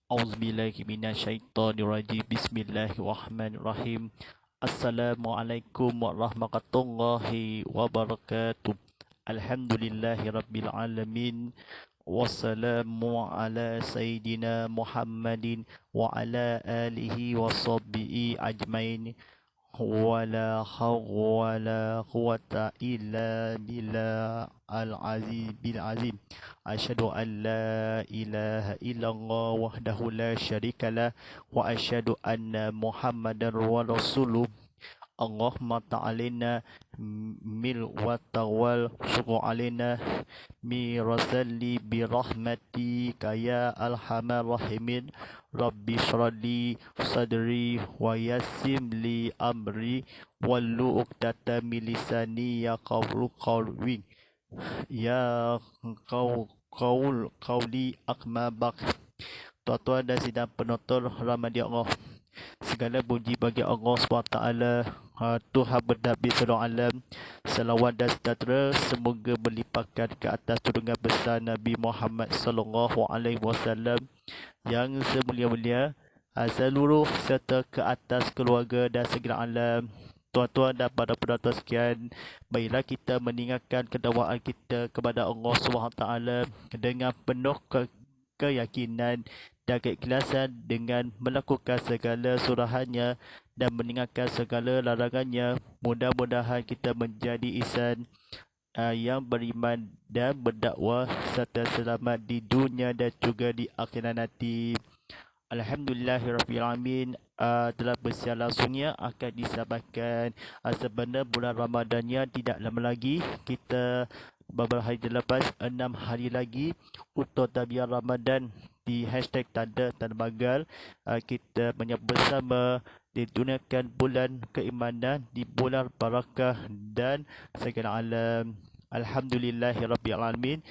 Auzubillahi minasyaitonirrajim. Bismillahirrahmanirrahim. Assalamualaikum warahmatullahi wabarakatuh. Alhamdulillahi rabbil alamin. Wassalamu ala sayyidina Muhammadin wa ala alihi wa sahbihi ajmain. Wala hawla wala quwata illa billah al-azim bil azim. Asyhadu an la ilaha illallah wahdahu la syarikalah wa asyhadu anna Muhammadar rasuluh. Allahumma ta'alina mil wa tawal syukur alina mirasalli birahmatika ya alhamar rahimin. Rabbi syrali sadri wa yassim li amri wallu uqdata milisani ya qawli ya qawli akmabak. Tuan-tuan dan sidang penonton rahmati Allah, segala puji bagi Allah SWT, Tuhan berdabir seluruh alam. Salawat dan sejahtera semoga berlimpahkan ke atas junjungan besar Nabi Muhammad sallallahu alaihi wasallam yang semulia-mulia, seluruh serta ke atas keluarga dan segala alam. Tuan-tuan dan para penonton sekalian, marilah kita meninggalkan kedakwaan kita kepada Allah SWT dengan penuh keyakinan dan keikhlasan, dengan melakukan segala surahannya dan meninggalkan segala larangannya. Mudah-mudahan kita menjadi insan yang beriman dan berdakwah serta selamat di dunia dan juga di akhirat nanti. Alhamdulillahirrahmanirrahim. Telah bersiar langsungnya akan disampaikan sebenarnya bulan Ramadannya tidak lama lagi. Kita beberapa hari lepas, 6 hari lagi untuk tabiat Ramadan. Di hashtag tanda bagal, kita menyambut bersama diduniakan bulan keimanan, di bulan barakah dan segala alam. Alhamdulillahirrabbilalamin.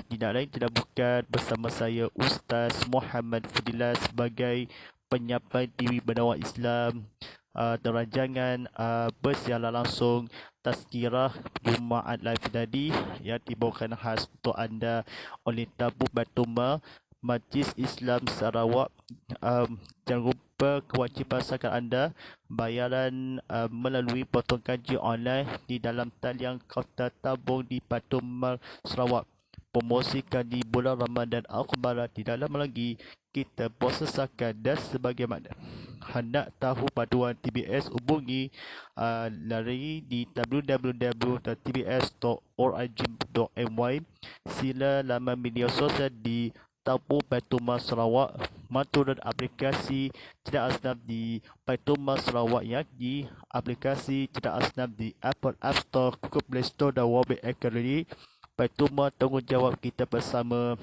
Tidak lain tidak bukan bersama saya Ustaz Muhammad Fadilah sebagai penyampai TV Berdakwah Islam, dan rancangan bersiaran langsung Tazkirah Jumaat Live tadi yang dibawakan khas untuk anda oleh Tabung Batuma Majlis Islam Sarawak. Jangan lupa kewajipan zakat anda, bayaran melalui potong gaji online di dalam talian kaunter tabung di Batuma Sarawak. Promosikan di bulan Ramadan Al-Qamar tidak lama lagi kita puasa zakat dan sebagaimana. Hendak tahu paduan TBS, hubungi lari di www.tbs.org.my. Sila laman media sosial di Tabung Batuma Sarawak, turun aplikasi Cerdas Asnaf di Batuma Sarawak, yang di aplikasi Cerdas Asnaf di Apple App Store, Google Play Store dan Wabik Academy. Batuma, tanggungjawab kita bersama.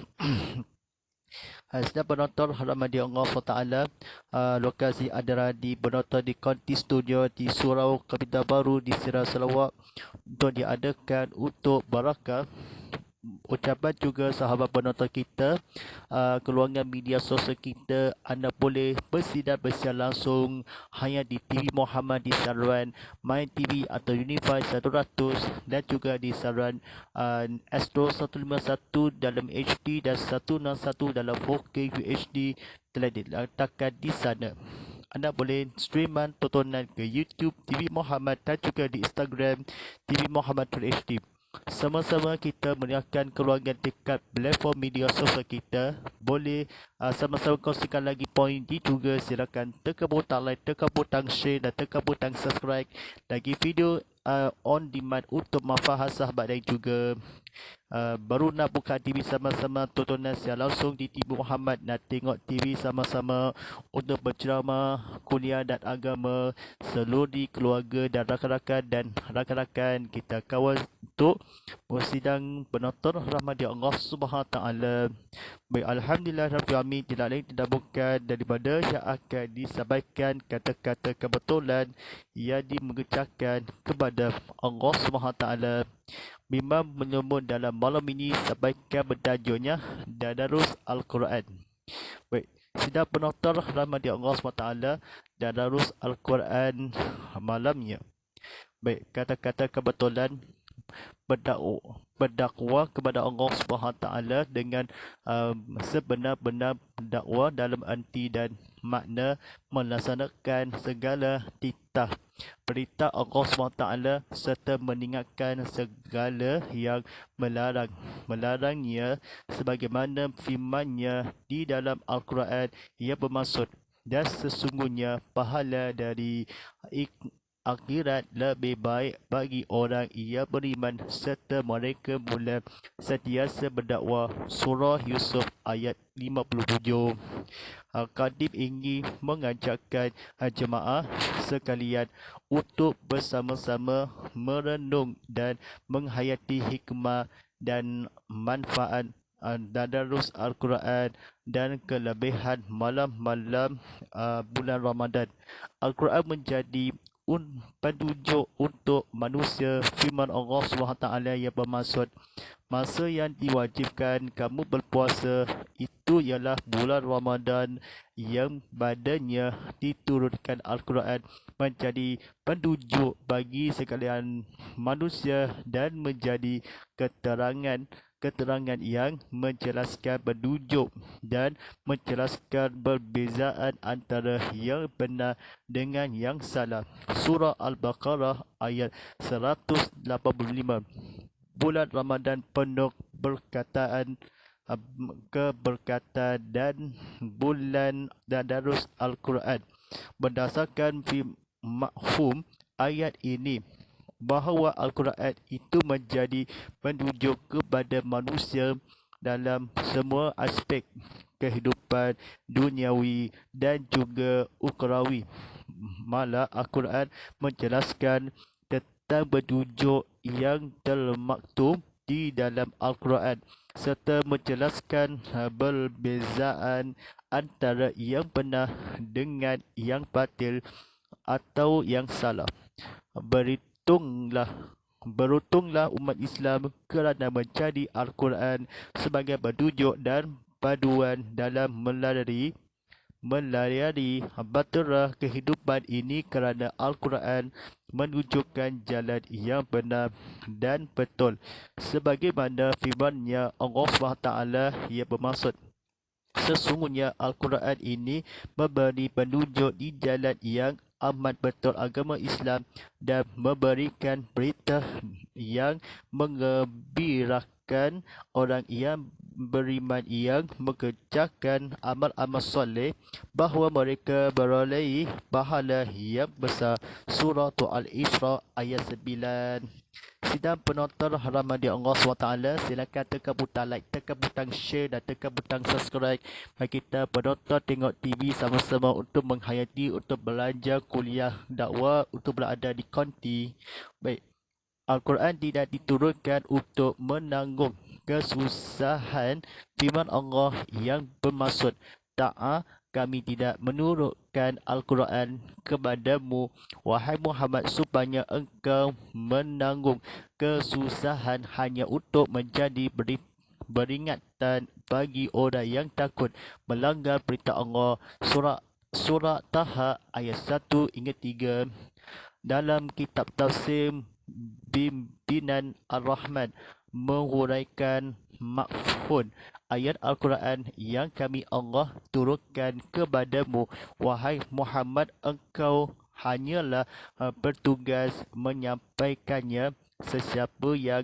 Sedang penonton rahmati Allah SWT, lokasi adalah di penonton di Konti Studio di Surau Kapital Baru di Sirah Sarawak, untuk diadakan untuk barakah. Ucapan juga sahabat penonton kita, keluarga media sosial kita, anda boleh bersiar langsung hanya di TV Muhammad di saluran My TV atau Unify 100, dan juga di saluran Astro 151 dalam HD dan 161 dalam 4K UHD telah diletakkan di sana. Anda boleh streaman tontonan ke YouTube TV Muhammad dan juga di Instagram TV Muhammad HD. Sama-sama kita meriahkan keluarga dekat platform media sosial kita. Boleh sama-sama kongsikan lagi poin ini juga. Silakan tekan butang like, tekan butang share dan tekan butang subscribe. Lagi video on demand untuk manfaat sahabat dan juga baru nak buka TV sama-sama tontonan secara langsung di TV Muhammad, nak tengok TV sama-sama untuk berceramah, kuliah dan agama, seluruh keluarga dan rakan-rakan kita kawan untuk bersidang penonton rahmati Allah Subhanahu Taala. Baik, alhamdulillah rabbil alamin. Tidak lain tidak bukan daripada yang akan disampaikan kata-kata kebetulan yang dimengucapkan kepada Allah Subhanahu Taala. Memang menyambut dalam malam ini sampaikan bertajuknya Tadarus Al-Quran. Baik, sidang penonton rahmati Allah SWT, Tadarus Al-Quran malamnya. Baik, kata-kata kebetulan berdakwah kepada Allah Subhanahu Taala dengan sebenar-benar dakwah dalam arti dan makna melaksanakan segala titah perintah Allah SWT serta meninggalkan segala yang melarangnya sebagaimana firman-Nya di dalam Al-Quran yang bermaksud dan sesungguhnya pahala dari akhirat lebih baik bagi orang yang beriman serta mereka mula sentiasa berdakwah. Surah Yusuf ayat 57. Khatib ingin mengajakkan jemaah sekalian untuk bersama-sama merenung dan menghayati hikmah dan manfaat tadarus Al-Quran dan kelebihan malam-malam bulan Ramadan. Al-Quran menjadi petunjuk untuk manusia. Firman Allah SWT yang bermaksud, masa yang diwajibkan kamu berpuasa itu ialah bulan Ramadan yang badannya diturunkan Al-Quran menjadi petunjuk bagi sekalian manusia dan menjadi keterangan yang menjelaskan petunjuk dan menjelaskan perbezaan antara yang benar dengan yang salah. Surah Al-Baqarah ayat 185. Bulan Ramadan penuh keberkatan dan bulan tadarus Al-Quran. Berdasarkan mafhum ayat ini, bahawa Al-Quran itu menjadi petunjuk kepada manusia dalam semua aspek kehidupan duniawi dan juga ukhrawi. Malah Al-Quran menjelaskan tentang petunjuk yang termaktub di dalam Al-Quran serta menjelaskan perbezaan antara yang benar dengan yang batil atau yang salah. Beruntunglah umat Islam kerana mencari Al-Quran sebagai petunjuk dan paduan dalam melalui bahtera kehidupan ini, kerana Al-Quran menunjukkan jalan yang benar dan betul sebagaimana firman-Nya Allah SWT yang bermaksud, sesungguhnya Al-Quran ini memberi petunjuk di jalan yang amat betul agama Islam dan memberikan berita yang menggembirakan orang yang beriman yang mengerjakan amal-amal soleh bahawa mereka beroleh pahala yang besar. Surah Al-Isra ayat 9. Sidang penonton rahmati Allah SWT, silakan tekan butang like, tekan butang share dan tekan butang subscribe. Bagi kita penonton tengok TV sama-sama untuk menghayati, untuk belajar kuliah dakwah, untuk berada di konti. Baik, Al-Quran tidak diturunkan untuk menanggung kesusahan. Firman Allah yang bermaksud, kami tidak menurunkan Al-Quran kepadamu, wahai Muhammad, supaya engkau menanggung kesusahan, hanya untuk menjadi peringatan bagi orang yang takut melanggar perintah Allah. Surah Taha ayat 1 hingga 3. Dalam kitab tafsir Bimbingan Ar-Rahman menghuraikan mafhum ayat Al-Quran yang kami Allah turunkan kepadamu, wahai Muhammad, engkau hanyalah bertugas menyampaikannya. Sesiapa yang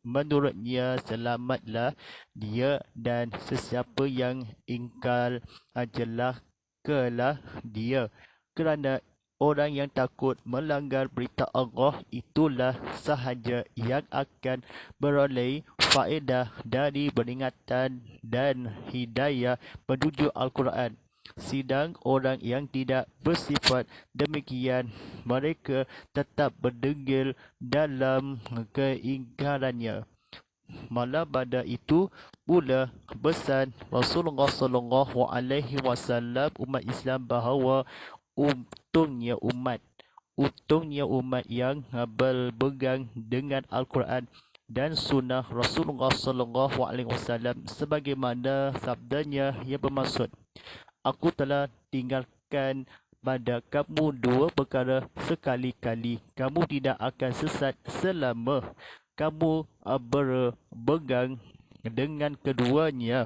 menurutnya selamatlah dia, dan sesiapa yang ingkar celakalah dia. Kerana orang yang takut melanggar perintah Allah itulah sahaja yang akan beroleh faedah dari peringatan dan hidayah petunjuk Al-Quran. Sedang orang yang tidak bersifat demikian, mereka tetap berdegil dalam keingkarannya. Malah pada itu pula pesan Rasulullah SAW umat Islam bahawa untungnya umat yang berpegang dengan Al-Quran dan sunnah Rasulullah SAW, sebagaimana sabdanya yang bermaksud, aku telah tinggalkan pada kamu dua perkara sekali-kali. Kamu tidak akan sesat selama kamu berpegang dengan keduanya,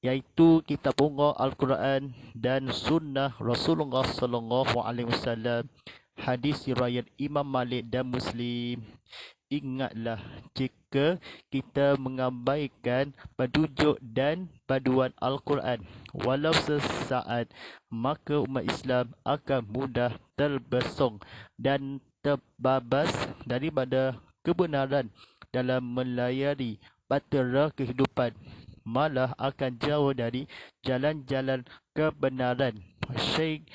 iaitu kitab Allah Al-Quran dan sunnah Rasulullah sallallahu alaihi wasallam. Hadis riwayat Imam Malik dan Muslim. Ingatlah, jika kita mengabaikan petunjuk dan paduan Al-Quran walau sesaat, maka umat Islam akan mudah terbesong dan terbabas daripada kebenaran dalam melayari bahtera kehidupan, malah akan jauh dari jalan-jalan kebenaran. Syekh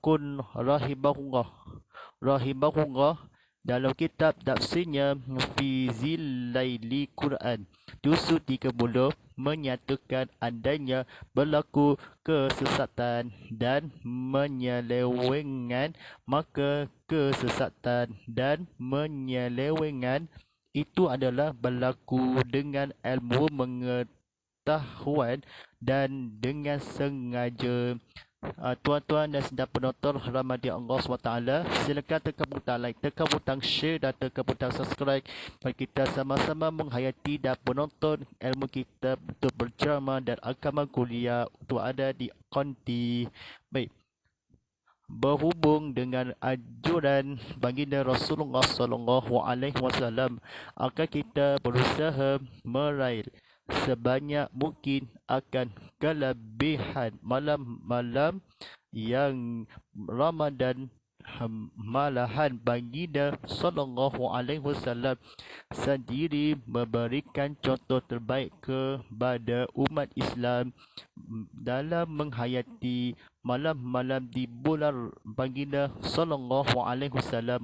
Kun rahimahullah dalam kitab tafsirnya Fi Zilaili Quran juzuk 30 menyatakan adanya berlaku kesesatan dan penyelewengan, maka kesesatan dan penyelewengan itu adalah berlaku dengan ilmu pengetahuan dan dengan sengaja. Tuan-tuan dan sedang penonton rahmati Allah SWT, silakan tekan butang like, tekan butang share dan tekan butang subscribe bagi kita sama-sama menghayati dan penonton ilmu kita untuk berceramah dan akaman kuliah untuk ada di konti. Baik, berhubung dengan anjuran baginda Rasulullah sallallahu alaihi wasallam, akan kita berusaha meraih sebanyak mungkin akan kelebihan malam-malam yang Ramadan. Malahan baginda sallallahu alaihi wasallam sendiri memberikan contoh terbaik kepada umat Islam dalam menghayati malam-malam di bulan. Baginda sallallahu alaihi wasallam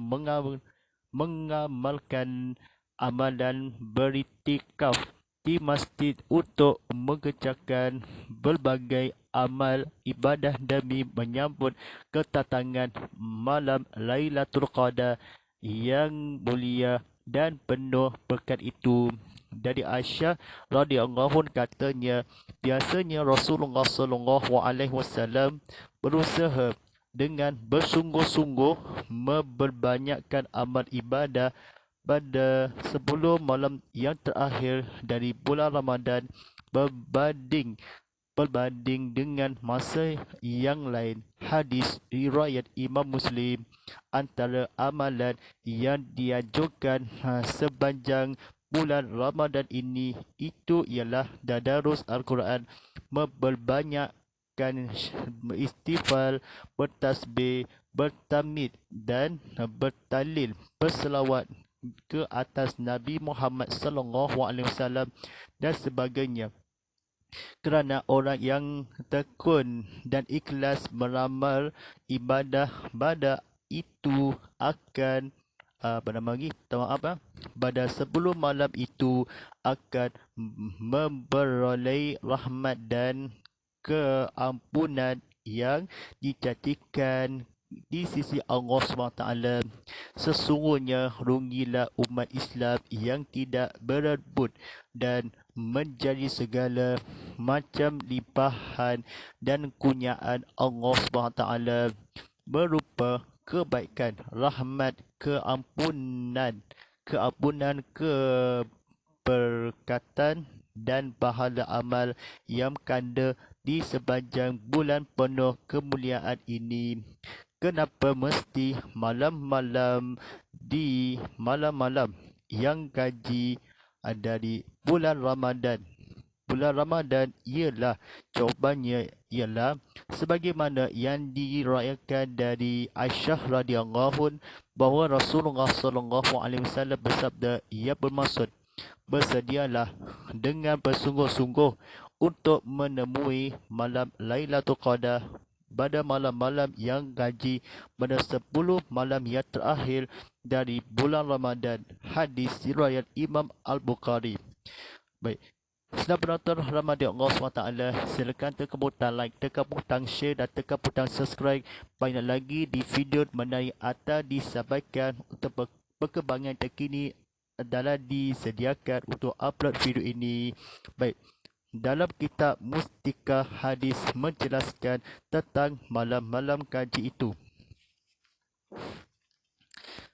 mengamalkan amalan beriktikaf di masjid untuk mengerjakan berbagai amal ibadah demi menyambut kedatangan malam Lailatul Qadar yang mulia dan penuh berkat itu. Dari Aisyah radhiyallahu katanya, biasanya Rasulullah sallallahu alaihi wasallam berusaha dengan bersungguh-sungguh memperbanyakkan amal ibadah pada 10 malam yang terakhir dari bulan Ramadan berbanding dengan masa yang lain. Hadis riwayat Imam Muslim. Antara amalan yang dianjurkan sepanjang bulan Ramadan ini itu ialah tadarus Al-Quran, memperbanyakkan istighfar, bertasbih, bertamid dan bertalil, berselawat ke atas Nabi Muhammad sallallahu alaihi wasallam dan sebagainya. Kerana orang yang tekun dan ikhlas meramal ibadah pada itu akan pada 10 malam itu akan memperoleh rahmat dan keampunan yang dijanjikan di sisi Allah SWT. Sesungguhnya rugilah umat Islam yang tidak berebut dan menjadi segala macam limpahan dan kurniaan Allah SWT berupa kebaikan, rahmat, keampunan, keberkatan dan pahala amal yang kanda di sepanjang bulan penuh kemuliaan ini. Kenapa mesti malam-malam yang gaji dari bulan Ramadan? Bulan Ramadan ialah jawabannya ialah sebagaimana yang diriwayatkan dari Aisyah radhiyallahu bahawa Rasulullah sallallahu alaihi wasallam bersabda, ia bermaksud bersedialah dengan bersungguh-sungguh untuk menemui malam Lailatul Qadar pada malam-malam yang gaji pada 10 malam yang terakhir dari bulan Ramadan. Hadis riwayat Imam Al-Bukhari. Baik, sedang penonton rahmati Allah SWT, silakan tekan butang like, tekan butang share dan tekan butang subscribe. Banyak lagi di video mengenai atas disampaikan untuk perkembangan terkini adalah disediakan untuk upload video ini. Baik, Dalam kitab Mustika Hadis menjelaskan tentang malam-malam kaji itu,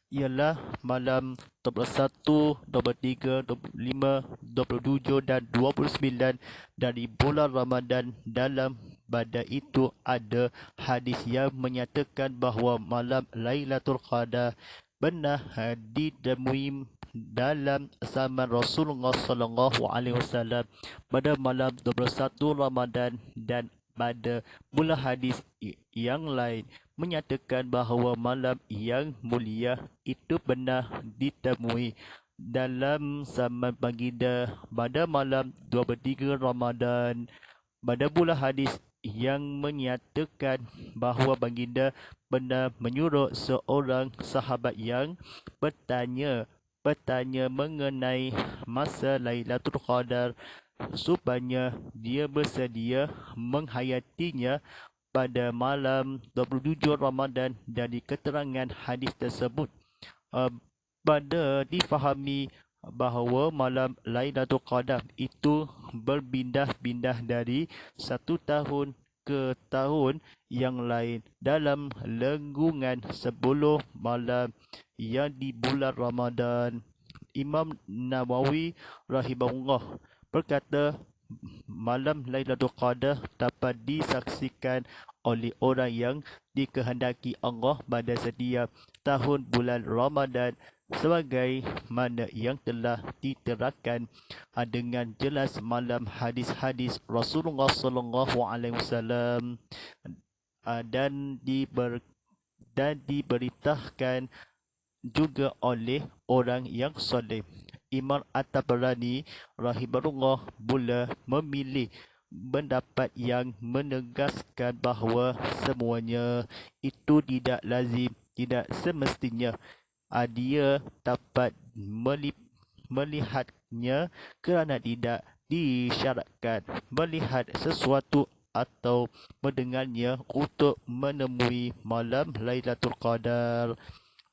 ialah malam 21, 23, 25, 27 dan 29 dari bulan Ramadan. Dalam pada itu ada hadis yang menyatakan bahawa malam Lailatul Qadar benar ditemui dalam zaman Rasulullah SAW pada malam 21 Ramadan, dan pada pula hadis yang lain menyatakan bahawa malam yang mulia itu benar ditemui dalam zaman baginda pada malam 23 Ramadan. Pada pula hadis yang menyatakan bahawa baginda benar menyuruh seorang sahabat yang bertanya mengenai masa Lailatul Qadar supaya dia bersedia menghayatinya pada malam 27 Ramadan. Dari keterangan hadis tersebut pada difahami bahawa malam Lailatul Qadar itu berpindah-pindah dari satu tahun ke tahun yang lain dalam lengkungan 10 malam yang di bulan Ramadan. Imam Nawawi rahimahullah berkata, malam Lailatul Qadar dapat disaksikan oleh orang yang dikehendaki Allah pada setiap tahun bulan Ramadan sebagai mana yang telah diterangkan dengan jelas malam hadis-hadis Rasulullah SAW, dan diberitakan juga oleh orang yang soleh. Imam At-Tabarani rahimahullah pula memilih pendapat yang menegaskan bahawa semuanya itu tidak lazim, tidak semestinya dia dapat melihatnya kerana tidak disyaratkan melihat sesuatu atau mendengarnya untuk menemui malam Lailatul Qadar.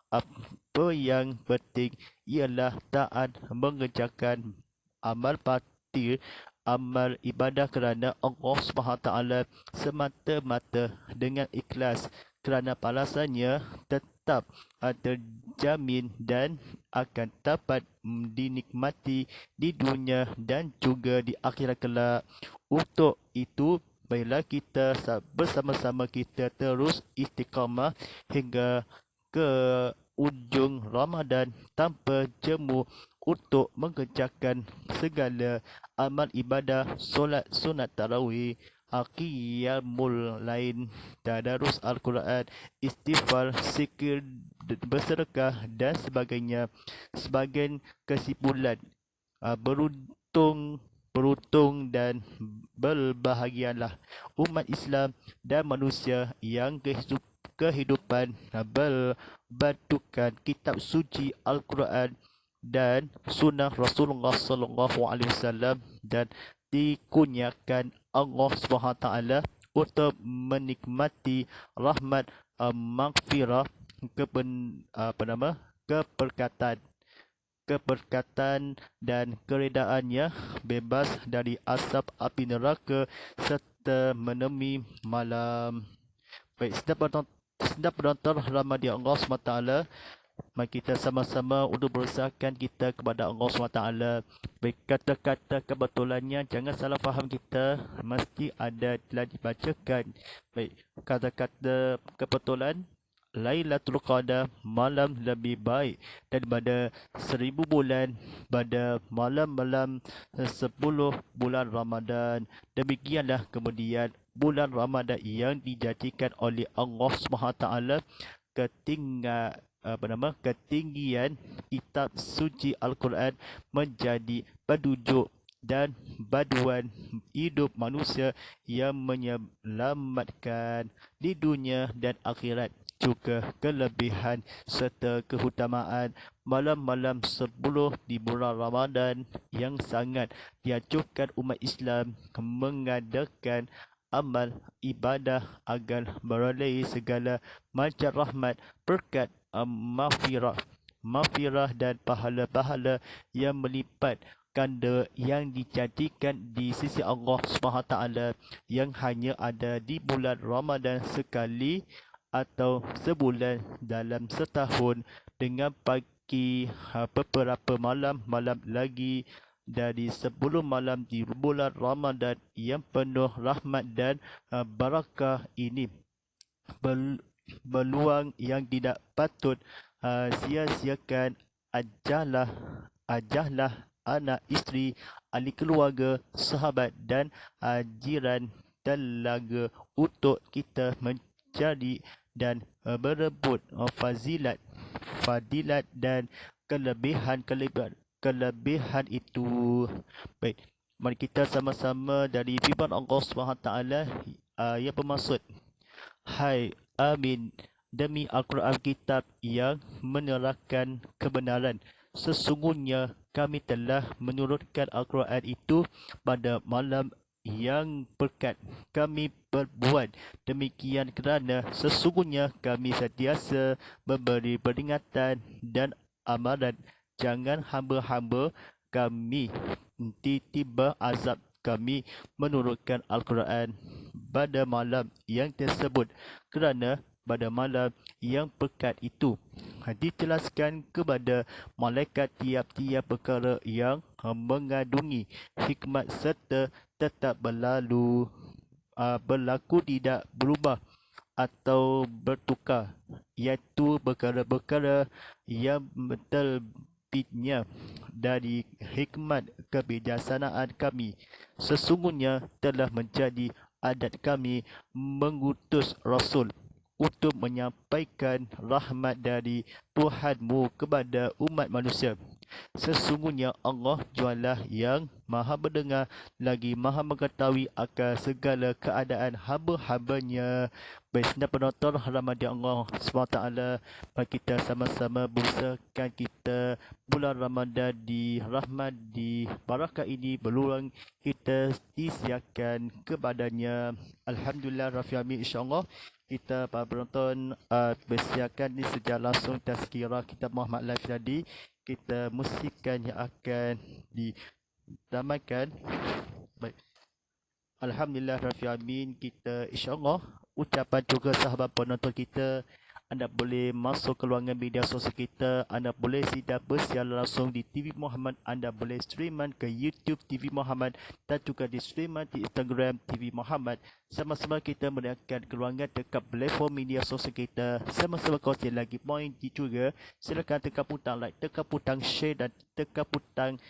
Apa yang penting ialah taat mengerjakan amal batil, amal ibadah kerana Allah SWT semata-mata dengan ikhlas, kerana balasannya tetap terjamin dan akan dapat dinikmati di dunia dan juga di akhirat kelak. Untuk itu, baiklah kita bersama-sama kita terus istiqamah hingga ke ujung Ramadan tanpa jemu untuk mengerjakan segala amal ibadah, solat sunat tarawih, qiyamul lain, tadarus Al-Quran, istighfar, zikir, bersedekah dan sebagainya. Sebagai kesimpulan, beruntung dan berbahagialah umat Islam dan manusia yang kehidupan berbentukkan kitab suci Al-Quran dan sunnah Rasulullah SAW, dan dikurniakan Allah SWT untuk menikmati rahmat, maghfirah, keberkatan dan keredaannya, bebas dari asap api neraka serta menemui malam. Baik, sedap penonton rahmat Allah SWT, mari kita sama-sama untuk berusahakan kita kepada Allah SWT. Baik, kata-kata kebetulannya jangan salah faham kita, mesti ada telah dibacakan. Baik, kata-kata kebetulan, Lailatul Qadar malam lebih baik daripada 1000 bulan pada malam-malam 10 bulan Ramadan. Demikianlah kemudian bulan Ramadan yang dijadikan oleh Allah SWT ketinggian kitab suci Al-Quran menjadi penunjuk dan panduan hidup manusia yang menyelamatkan di dunia dan akhirat. Juga kelebihan serta keutamaan malam-malam 10 di bulan Ramadan yang sangat dianjurkan umat Islam mengadakan amal ibadah agar beroleh segala macam rahmat, berkat, maghfirah dan pahala-pahala yang melipat kanda yang dijadikan di sisi Allah SWT yang hanya ada di bulan Ramadan sekali atau sebulan dalam setahun, dengan bagi beberapa malam lagi dari 10 malam di bulan Ramadan yang penuh rahmat dan barakah ini. Peluang yang tidak patut sia-siakan. Ajahlah anak, isteri, ahli keluarga, sahabat dan jiran telaga untuk kita mencari dan berebut fadilat dan kelebihan itu. Baik, mari kita sama-sama dari firman Allah SWT yang bermaksud, hai amin, demi Al-Quran kitab yang menerangkan kebenaran, sesungguhnya kami telah menurunkan Al-Quran itu pada malam yang berkat. Kami berbuat demikian kerana sesungguhnya kami sentiasa memberi peringatan dan amaran. Jangan hamba-hamba kami tiba azab kami menurunkan Al-Quran pada malam yang tersebut, kerana pada malam yang pekat itu dijelaskan kepada malaikat tiap-tiap perkara yang mengandungi hikmat serta tetap berlaku, tidak berubah atau bertukar, iaitu perkara-perkara yang terbitnya dari hikmat kebijaksanaan kami. Sesungguhnya telah menjadi adat kami mengutus Rasul untuk menyampaikan rahmat dari Tuhanmu kepada umat manusia. Sesungguhnya Allah jualah yang maha mendengar lagi maha mengetahui akan segala keadaan hamba-hambanya. Baik, sedang penonton Ramadan Allah SWT, mari kita sama-sama berusahakan kita bulan Ramadan di rahmat, di barakah ini berulang kita disiarkan kepadanya. Alhamdulillah Rabbil Alamin. InsyaAllah kita para penonton bersiarkan di sejarah langsung tazkirah kitab Muhammad Live tadi. Kita musikan yang akan ditamakan. Baik, Alhamdulillah Rabbil Alamin. Kita insyaAllah ucapan juga sahabat penonton kita, anda boleh masuk ke ruangan media sosial kita, anda boleh sidang bersiaran langsung di TV Muhammad, anda boleh streaman ke YouTube TV Muhammad dan juga di streaman di Instagram TV Muhammad. Sama-sama kita meriakan ke ruangan dekat platform media sosial kita. Sama-sama kongsi lagi poin juga. Silakan tekan butang like, tekan butang share dan tekan butang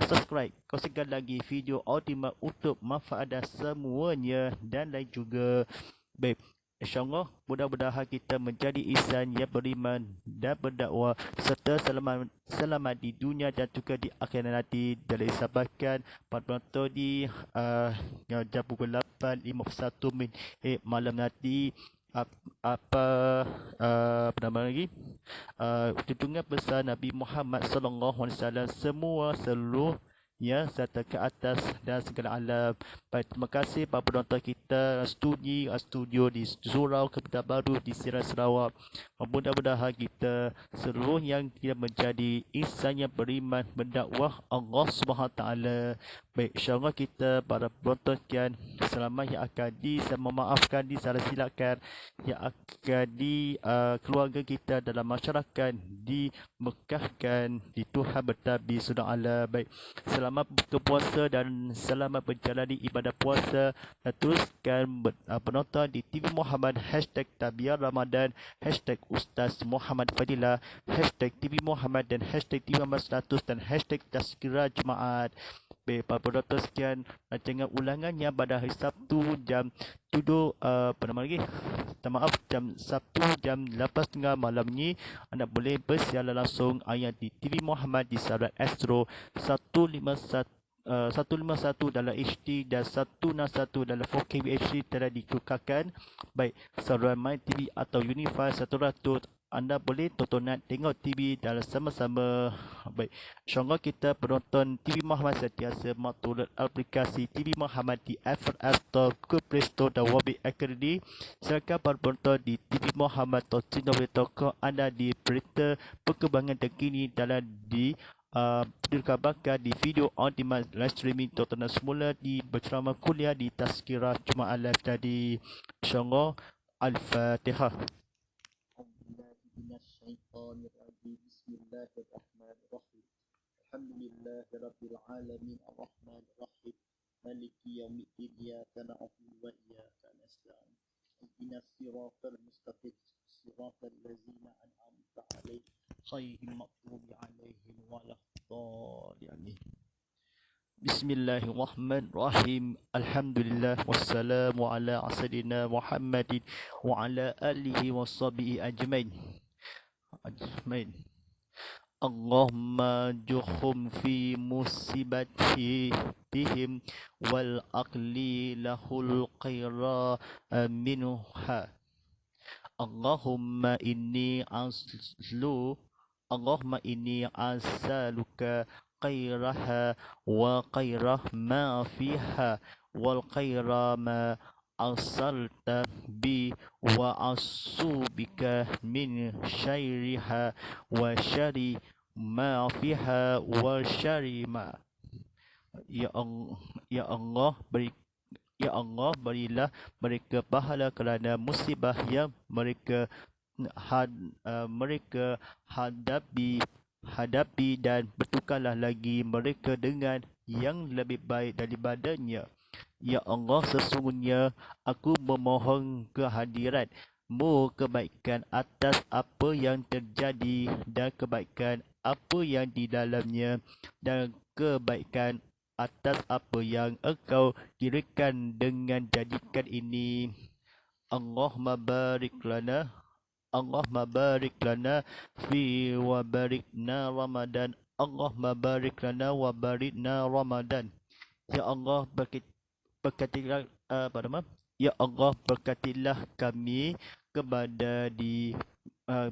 subscribe. Kongsikan lagi video ultimate untuk manfaat semuanya dan lain juga. Baik, insyaAllah mudah-mudahan kita menjadi insan yang beriman dan berdakwah serta selamat di dunia dan juga di akhirat nanti. Dan disabahkan pada penonton di jam pukul 8.51 malam nanti. Apa nama lagi, tuntunan besar Nabi Muhammad SAW semua seluruhnya serta ke atas dan segala alam. Baik, terima kasih para penonton kita studio di Surau Kepitabaru di Sirah Sarawak. Mudah-mudahan kita seluruh yang tidak menjadi insan yang beriman mendakwah Allah SWT. Baik, insyaAllah kita para penonton sekian selamat yang akan memaafkan, disalah silakan, yang akan di keluarga kita dalam masyarakat dimekahkan di Tuhan bertabis sudah Allah. Baik, selamat berpuasa dan selamat menjalani ibadah puasa. Dan teruskan penonton di TV Muhammad, #Tabiar Ramadan, #Ustaz Muhammad Fadilah, #TV Muhammad dan #TV Muhammad 100 dan #Tazkirah Jumaat. Baik, para penonton sekian rancangan ulangannya pada hari Sabtu jam 7 jam Sabtu jam 8.30 malam ni. Anda boleh bersiaran langsung ayat di TV Muhammad di saluran Astro 151 dalam HD dan 161 dalam 4K HD telah dikekalkan. Baik, saluran My TV atau Unify 100 anda boleh tonton tengok TV dalam sama-sama. Baik, insyaAllah kita penonton TV Muhammad sentiasa download aplikasi TV Muhammad di Apple App Store, Google Play Store dan Wabi Academy. Silakan para penonton di TV Muhammad.com anda di berita perkembangan terkini dalam di dikabarkan di video on demand live streaming tontonan semula di berceramah kuliah di Tazkirah Jumaat Live tadi. InsyaAllah. Al-Fatihah. Bismillahirrahmanirrahim. Alhamdulillahirabbil alamin arrahmanir rahim maliki yaumiddin iyyaka na'budu wa iyyaka nasta'in ihdinas siratal mustaqim siratal ladzina an'amta 'alaihim ghairil maghdubi 'alaihim waladdallin. Bismillahirrahmanirrahim. Alhamdulillah wassalamu ala sayyidina Muhammadin wa ala alihi washabihi ajmain. Allahumma juhum fi musibatihim wal aqli lahul khaira minha. Allahumma inni as'aluka khairaha wa khairah ma fiha wal khaira ma arsalta bi wa asubika min syarriha wa syarri ma fiha wa syarri ma. Ya Allah, berilah mereka pahala kerana musibah yang mereka hadapi dan bertukarlah lagi mereka dengan yang lebih baik daripadanya. Ya Allah, sesungguhnya aku memohon kehadirat-Mu kebaikan atas apa yang terjadi dan kebaikan apa yang di dalamnya dan kebaikan atas apa yang Engkau kirakan dengan jadikan ini. Allahumma barik lana fi wa barikna Ramadan. Allahumma barik lana wa barikna Ramadan. Ya Allah, berkatilah Ya Allah, berkatilah kami kepada di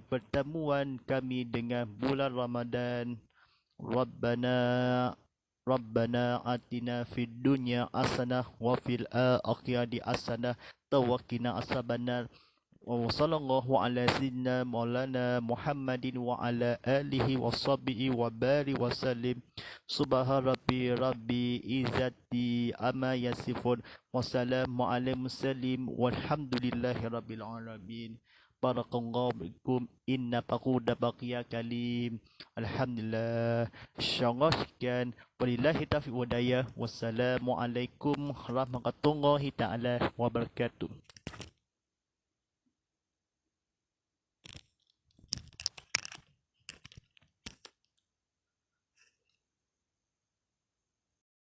pertemuan kami dengan bulan Ramadan. Rabbana atina fid dunya hasanah wa fil akhirati hasanah wa qina azabannar. Wa sallallahu ala sayyidina maulana Muhammadin wa ala alihi wa sahbihi wa barik wa sallim. Subhana rabbi izzati amma yasifun wa salamun alal mursalin walhamdulillahi rabbil alamin. Barakallahu bikum inna faqud baqiya kalim. Alhamdulillah. InsyaAllah sekian. Wabillahi taufiq wa hidayah. Wassalamualaikum warahmatullahi ta'ala wabarakatuh.